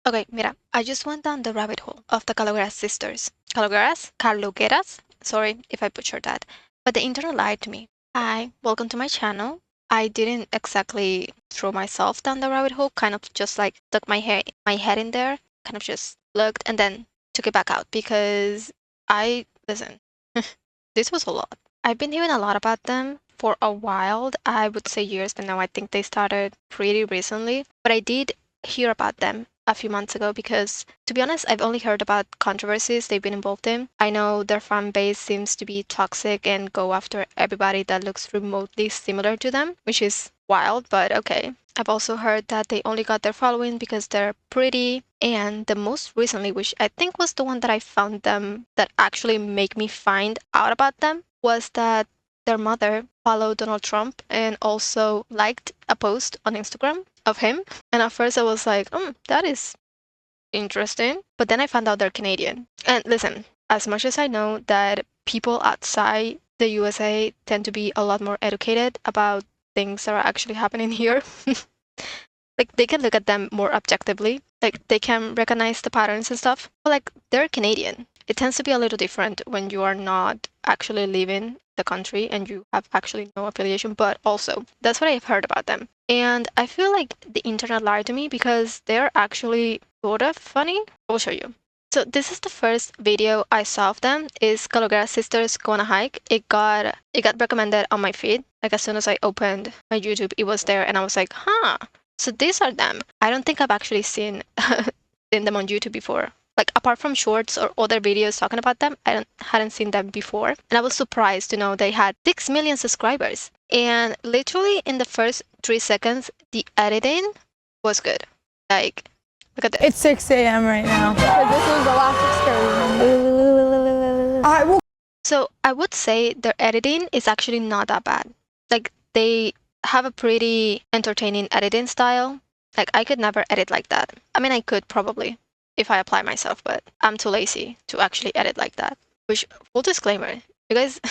Okay, mira, I just went down the rabbit hole of the Kalogeras sisters. Kalogeras? Sorry if I butchered that. But the internet lied to me. Hi, welcome to my channel. I didn't exactly throw myself down the rabbit hole, kind of just like stuck my head in there, kind of just looked and then took it back out because listen, this was a lot. I've been hearing a lot about them for a while. I would say years, but now I think they started pretty recently. But I did hear about them a few months ago because, to be honest, I've only heard about controversies they've been involved in. I know their fan base seems to be toxic and go after everybody that looks remotely similar to them, which is wild, but okay. I've also heard that they only got their following because they're pretty. And the most recently, which I think was the one that I found them that actually make me find out about them, was that their mother followed Donald Trump and also liked a post on Instagram of him. And at first I was like, that is interesting. But then I found out they're Canadian. And listen, as much as I know that people outside the USA tend to be a lot more educated about things that are actually happening here, like they can look at them more objectively. Like they can recognize the patterns and stuff. But like they're Canadian. It tends to be a little different when you are not actually living the country and you have actually no affiliation, but also that's what I've heard about them. And I feel like the internet lied to me because they're actually sort of funny. I'll show you. So this is the first video I saw of them. Is Kalogeras sisters go on a hike. It got recommended on my feed. Like as soon as I opened my YouTube, it was there, and I was like, huh. So these are them. I don't think I've actually seen them on YouTube before. Like apart from shorts or other videos talking about them, hadn't seen them before. And I was surprised to know they had 6 million subscribers. And literally in the first 3 seconds, the editing was good. Like, look at this. It's 6 a.m. right now. This was the last excursion. So I would say their editing is actually not that bad. Like they have a pretty entertaining editing style. Like I could never edit like that. I mean, I could probably if I apply myself, but I'm too lazy to actually edit like that. Which, full disclaimer, you guys,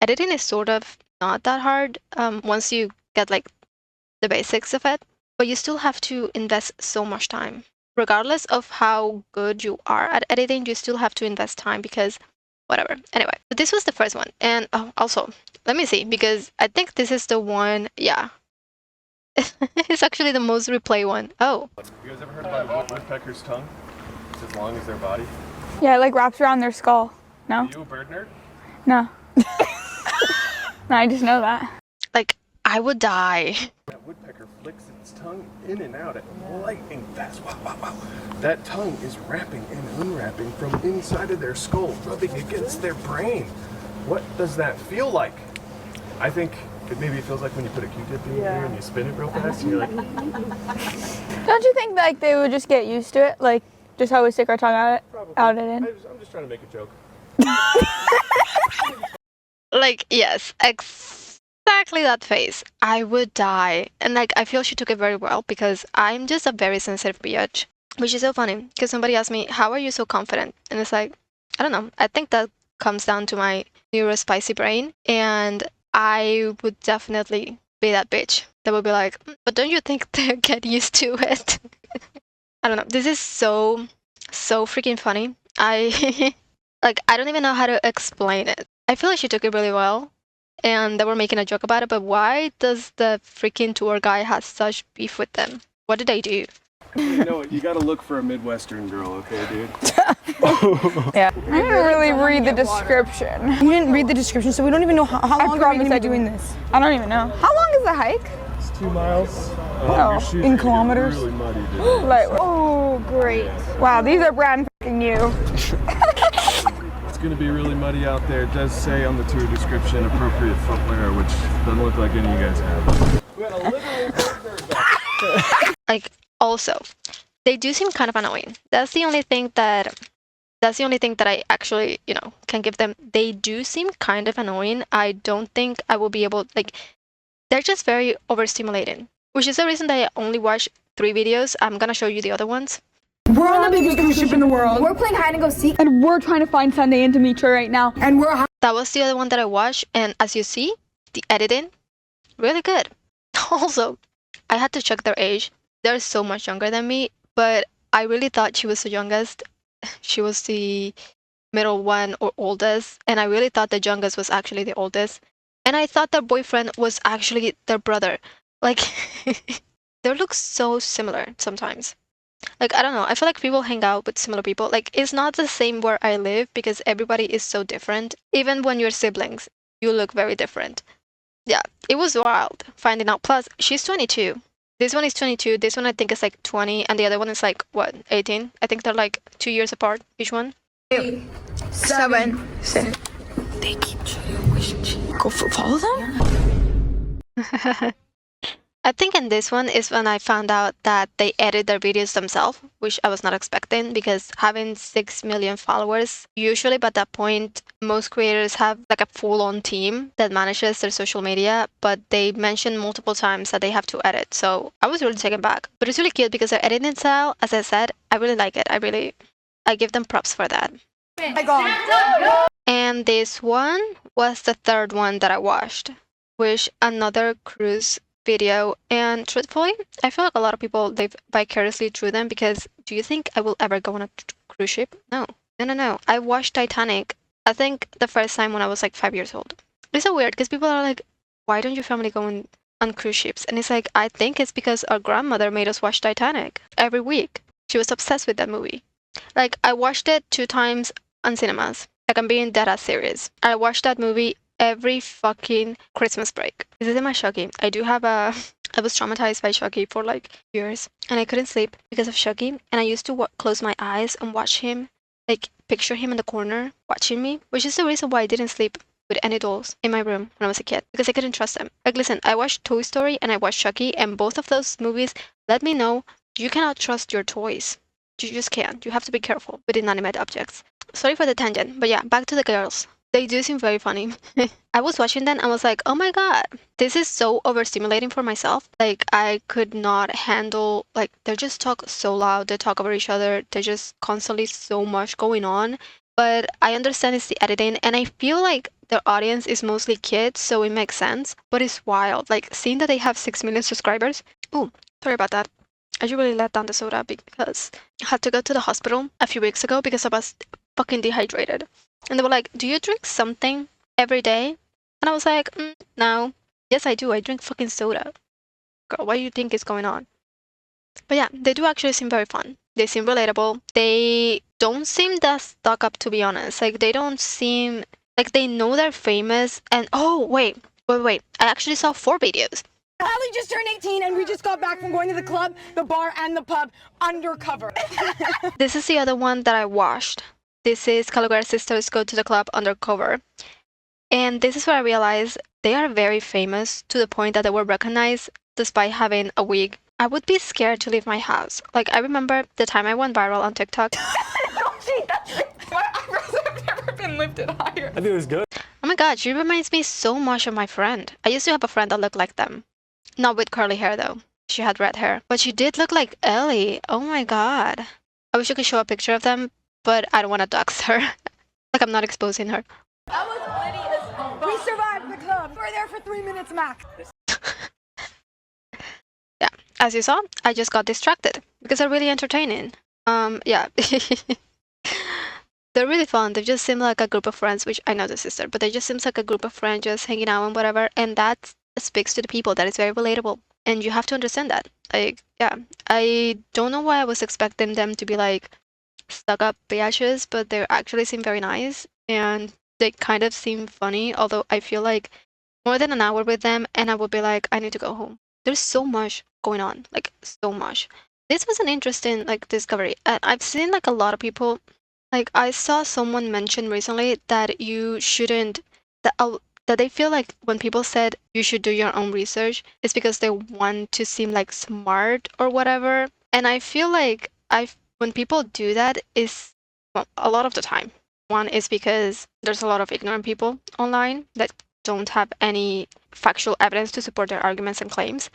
editing is sort of not that hard once you get like the basics of it, but you still have to invest so much time. Regardless of how good you are at editing, you still have to invest time because whatever. Anyway, but this was the first one. And also, let me see, because I think this is the one, yeah. It's actually the most replay one. Oh. You guys ever heard about a woodpecker's tongue? It's as long as their body. Yeah, it like wraps around their skull. No? Are you a bird nerd? No. No, I just know that. Like, I would die. That woodpecker flicks its tongue in and out at lightning fast. Wow, wow, wow. That tongue is wrapping and unwrapping from inside of their skull, rubbing against their brain. What does that feel like? I think maybe it feels like when you put a Q-tip in your ear and you spin it real fast and you're like... Don't you think like they would just get used to it? Like, just how we stick our tongue out it in? I'm just trying to make a joke. Like, yes, exactly that face. I would die. And like, I feel she took it very well because I'm just a very sensitive bitch, which is so funny because somebody asked me, how are you so confident? And it's like, I don't know. I think that comes down to my neurospicy brain. And I would definitely be that bitch that would be like, but don't you think they get used to it? I don't know. This is so freaking funny. I I don't even know how to explain it. I feel like she took it really well and they were making a joke about it, but why does the freaking tour guy have such beef with them? What did they do? You know what? You gotta look for a Midwestern girl, okay, dude? Yeah. I didn't really read the description. You didn't read the description, so we don't even know how long are we going to be doing this. I don't even know. How long is the hike? It's 2 miles. Oh, your shoes in are gonna get kilometers? Really muddy, dude. Like, oh, great. Wow, these are brand fucking new. It's gonna be really muddy out there. It does say on the tour description appropriate footwear, which doesn't look like any of you guys have. We had a literal burger. Like, also, they do seem kind of annoying. That's the only thing that I actually, can give them. They do seem kind of annoying. I don't think I will be able, like, they're just very overstimulating, which is the reason that I only watch 3 videos. I'm gonna show you the other ones. We're on the biggest cruise ship in the world. We're playing hide and go seek. And we're trying to find Sunday and Demetra right now. And we're That was the other one that I watched, and as you see, the editing, really good. Also, I had to check their age. They're so much younger than me, but I really thought she was the youngest. She was the middle one or oldest, and I really thought the youngest was actually the oldest. And I thought their boyfriend was actually their brother. Like, they look so similar sometimes. Like, I don't know. I feel like people hang out with similar people. Like, it's not the same where I live because everybody is so different. Even when you're siblings, you look very different. Yeah, it was wild finding out. Plus, she's 22. This one is 22. This one I think is like 20, and the other one is like what, 18? I think they're like 2 years apart each one. 7, 6. Go follow them? I think in this one is when I found out that they edit their videos themselves, which I was not expecting because having 6 million followers, usually by that point, most creators have like a full on team that manages their social media, but they mentioned multiple times that they have to edit. So I was really taken back. But it's really cute because their editing style, as I said, I really like it. I give them props for that. My God. And this one was the third one that I watched, which another cruise video. And truthfully, I feel like a lot of people live vicariously through them because do you think I will ever go on a cruise ship? No. No. I watched Titanic, I think the first time when I was like 5 years old. It's so weird because people are like, why don't your family go on cruise ships? And it's like, I think it's because our grandmother made us watch Titanic every week. She was obsessed with that movie. Like, I watched it 2 times on cinemas. Like, I'm being dead ass serious. I watched that movie every fucking Christmas break. This is my Chucky. I was traumatized by Chucky for like years, and I couldn't sleep because of Chucky. And I used to close my eyes and watch him, like picture him in the corner watching me, which is the reason why I didn't sleep with any dolls in my room when I was a kid because I couldn't trust them. Like, listen, I watched Toy Story and I watched Chucky, and both of those movies let me know you cannot trust your toys. You just can't. You have to be careful with inanimate objects. Sorry for the tangent, but yeah, back to the girls. They do seem very funny. I was watching them and I was like, oh my god, this is so overstimulating for myself. Like, I could not handle, like, they just talk so loud, they talk over each other, they just constantly so much going on. But I understand it's the editing, and I feel like their audience is mostly kids, so it makes sense. But it's wild. Like, seeing that they have 6 million subscribers. Oh, sorry about that. I should really let down the soda because I had to go to the hospital a few weeks ago because I was fucking dehydrated. And they were like, do you drink something every day? And I was like, no. Yes, I do. I drink fucking soda. Girl, what do you think is going on? But yeah, they do actually seem very fun. They seem relatable. They don't seem that stuck up, to be honest. Like, they don't seem like they know they're famous. And oh, wait. I actually saw 4 videos. Allie just turned 18 and we just got back from going to the club, the bar, and the pub undercover. This is the other one that I watched. This is Kalogeras Sisters Go to the Club Undercover. And this is where I realized they are very famous to the point that they were recognized despite having a wig. I would be scared to leave my house. Like, I remember the time I went viral on TikTok. My eyebrows have never been lifted higher. I think it was good. Oh my god, she reminds me so much of my friend. I used to have a friend that looked like them. Not with curly hair though. She had red hair. But she did look like Ellie. Oh my god. I wish I could show a picture of them, but I don't want to dox her. Like, I'm not exposing her. We survived the club. We were there for 3 minutes max. Yeah, as you saw, I just got distracted because they're really entertaining. Yeah. They're really fun. They just seem like a group of friends, which I know the sister, but they just seems like a group of friends just hanging out and whatever. And that speaks to the people. That is very relatable. And you have to understand that. Like, yeah, I don't know why I was expecting them to be like stuck up biatches, but they actually seem very nice and they kind of seem funny. Although I feel like more than an hour with them, and I would be like, I need to go home. There's so much going on, like so much. This was an interesting like discovery. I've seen like a lot of people. Like, I saw someone mention recently that you shouldn't, that they feel like when people said you should do your own research, it's because they want to seem like smart or whatever. And I feel like when people do that is, well, a lot of the time. One is because there's a lot of ignorant people online that don't have any factual evidence to support their arguments and claims.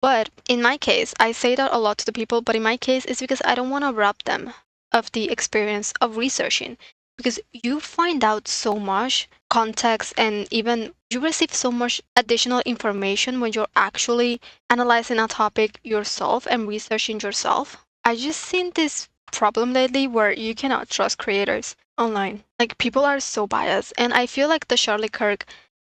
But in my case, I say that a lot to the people, but in my case, it's because I don't want to rob them of the experience of researching, because you find out so much context and even you receive so much additional information when you're actually analyzing a topic yourself and researching yourself. I just seen this problem lately where you cannot trust creators online. Like people are so biased, and I feel like the Charlie Kirk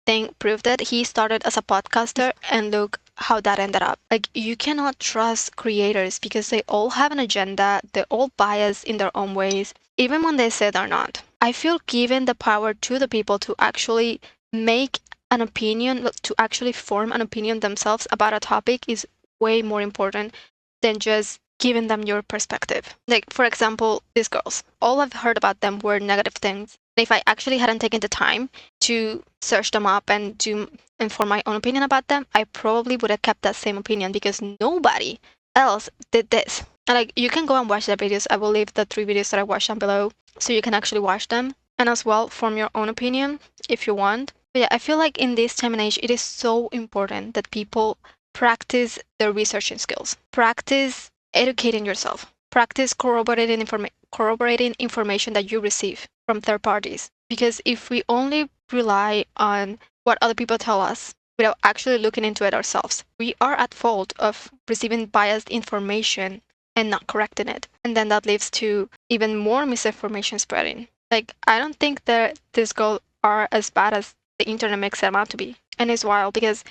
thing proved it. He started as a podcaster, and look how that ended up. Like you cannot trust creators because they all have an agenda. They're all biased in their own ways, even when they say they're not. I feel giving the power to the people to actually make an opinion, to actually form an opinion themselves about a topic is way more important than just giving them your perspective. Like, for example, these girls. All I've heard about them were negative things. If I actually hadn't taken the time to search them up and to inform my own opinion about them, I probably would have kept that same opinion because nobody else did this. And like, you can go and watch their videos. I will leave the 3 videos that I watched down below so you can actually watch them and as well form your own opinion if you want. But yeah, I feel like in this time and age, it is so important that people practice their researching skills, practice educating yourself, practice corroborating information that you receive from third parties. Because if we only rely on what other people tell us without actually looking into it ourselves, we are at fault of receiving biased information and not correcting it. And then that leads to even more misinformation spreading. Like, I don't think that these girls are as bad as the internet makes them out to be. And it's wild because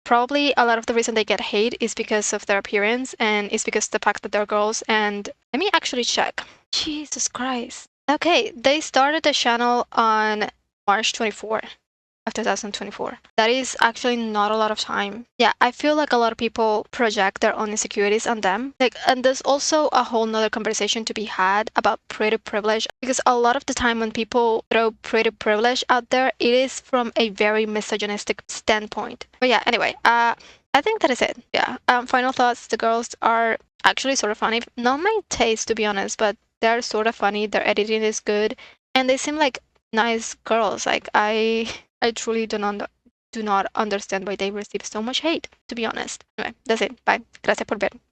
probably a lot of the reason they get hate is because of their appearance and it's because of the fact that they're girls. And let me actually check. Jesus Christ. Okay, they started the channel on March 24 of 2024. That is actually not a lot of time. Yeah, I feel like a lot of people project their own insecurities on them. Like, and there's also a whole nother conversation to be had about pretty privilege because a lot of the time when people throw pretty privilege out there, it is from a very misogynistic standpoint. But yeah, anyway, I think that is it. Yeah. Final thoughts. The girls are actually sort of funny. Not my taste, to be honest, but they're sort of funny. Their editing is good, and they seem like nice girls. Like I truly do not understand why they receive so much hate, to be honest. Anyway, that's it. Bye. Gracias por ver.